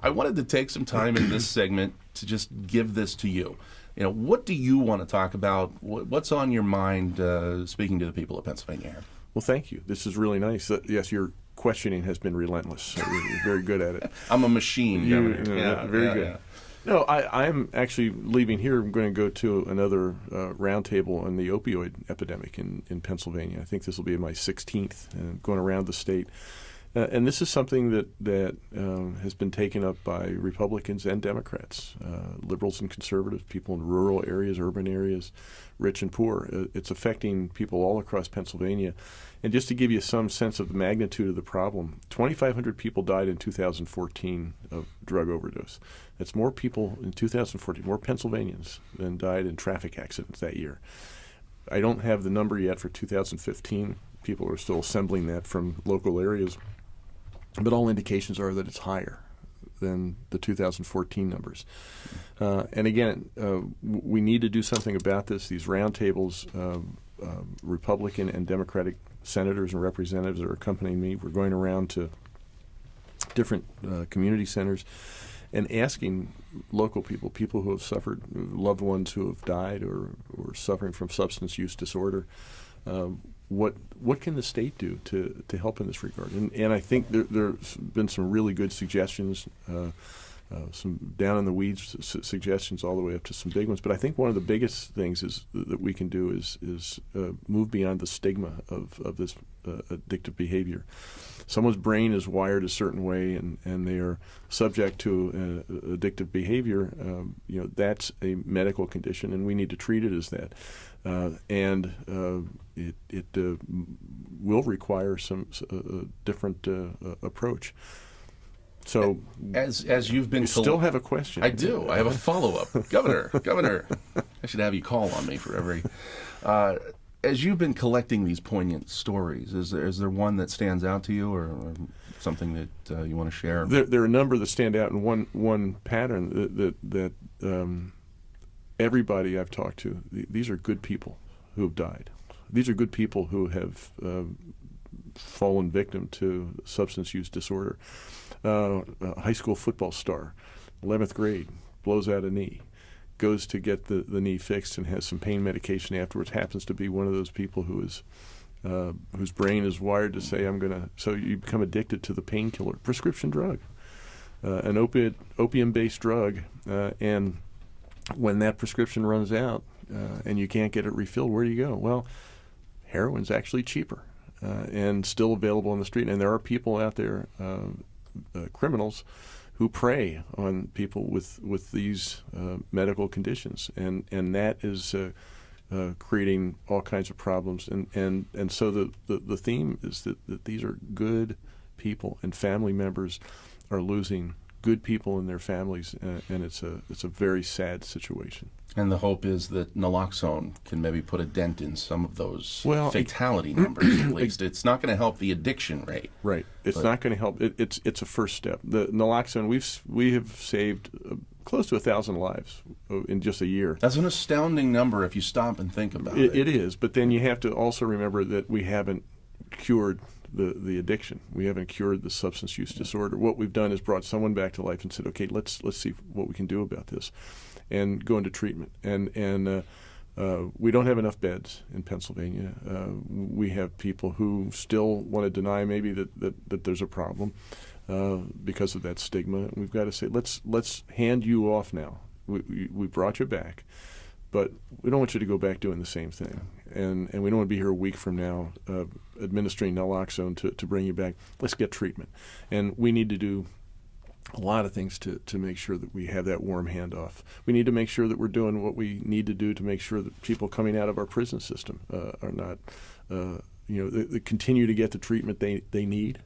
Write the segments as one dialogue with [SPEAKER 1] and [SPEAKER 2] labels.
[SPEAKER 1] I wanted to take some time in this segment to just give this to you. What do you want to talk about? What's on your mind speaking to the people of Pennsylvania here?
[SPEAKER 2] Well, thank you. This is really nice. Yes, your questioning has been relentless. So you're very good at it.
[SPEAKER 1] I'm a machine, Governor.
[SPEAKER 2] Very good. Yeah. No, I'm actually leaving here. I'm going to go to another roundtable on the opioid epidemic in Pennsylvania. I think this will be my 16th, going around the state. And this is something that has been taken up by Republicans and Democrats, liberals and conservatives, people in rural areas, urban areas, rich and poor. It's affecting people all across Pennsylvania. And just to give you some sense of the magnitude of the problem, 2,500 people died in 2014 of drug overdose. That's more people in 2014, more Pennsylvanians than died in traffic accidents that year. I don't have the number yet for 2015. People are still assembling that from local areas. But all indications are that it's higher than the 2014 numbers. And again, we need to do something about this. These roundtables, Republican and Democratic senators and representatives are accompanying me. We're going around to different community centers and asking local people who have suffered, loved ones who have died or suffering from substance use disorder, what can the state do to help in this regard? And I think there's been some really good suggestions, some down in the weeds suggestions all the way up to some big ones. But I think one of the biggest things is that we can do is move beyond the stigma of this addictive behavior. Someone's brain is wired a certain way, and they are subject to addictive behavior. That's a medical condition, and we need to treat it as that. It will require some different approach. So,
[SPEAKER 1] as you've been,
[SPEAKER 2] you still have a question.
[SPEAKER 1] I do. I have a follow-up, Governor. I should have you call on me for every. As you've been collecting these poignant stories, is there one that stands out to you, or something that you want to share?
[SPEAKER 2] There are a number that stand out, and one pattern that everybody I've talked to, these are good people who have died. These are good people who have fallen victim to substance use disorder. A high school football star, 11th grade, blows out a knee, goes to get the knee fixed and has some pain medication afterwards, happens to be one of those people whose brain is wired to say, so you become addicted to the painkiller, prescription drug, an opium-based drug, and when that prescription runs out and you can't get it refilled, where do you go? Well, heroin's actually cheaper and still available on the street. And there are people out there, criminals, who prey on people with these medical conditions, and that is creating all kinds of problems. And so the theme is that these are good people, and family members are losing good people in their families, and it's a very sad situation.
[SPEAKER 1] And the hope is that naloxone can maybe put a dent in some of those fatality numbers. At least it's not going to help the addiction rate.
[SPEAKER 2] Right. It's not going to help. It's a first step. The naloxone, we have saved close to 1,000 lives in just a year.
[SPEAKER 1] That's an astounding number if you stop and think about it.
[SPEAKER 2] It is, but then you have to also remember that we haven't cured the addiction. We haven't cured the substance use disorder. What we've done is brought someone back to life and said, okay, let's see what we can do about this, and go into treatment. And we don't have enough beds in Pennsylvania. We have people who still want to deny maybe that there's a problem because of that stigma. We've got to say, let's hand you off now. We brought you back, but we don't want you to go back doing the same thing. And we don't want to be here a week from now administering naloxone to bring you back. Let's get treatment. And we need to do a lot of things to make sure that we have that warm handoff. We need to make sure that we're doing what we need to do to make sure that people coming out of our prison system are not, they continue to get the treatment they need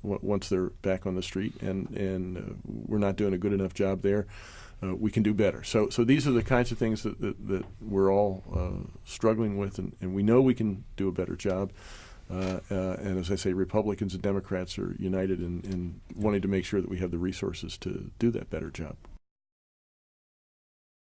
[SPEAKER 2] once they're back on the street. And we're not doing a good enough job there. We can do better. So these are the kinds of things that we're all struggling with, and we know we can do a better job. And as I say, Republicans and Democrats are united in wanting to make sure that we have the resources to do that better job.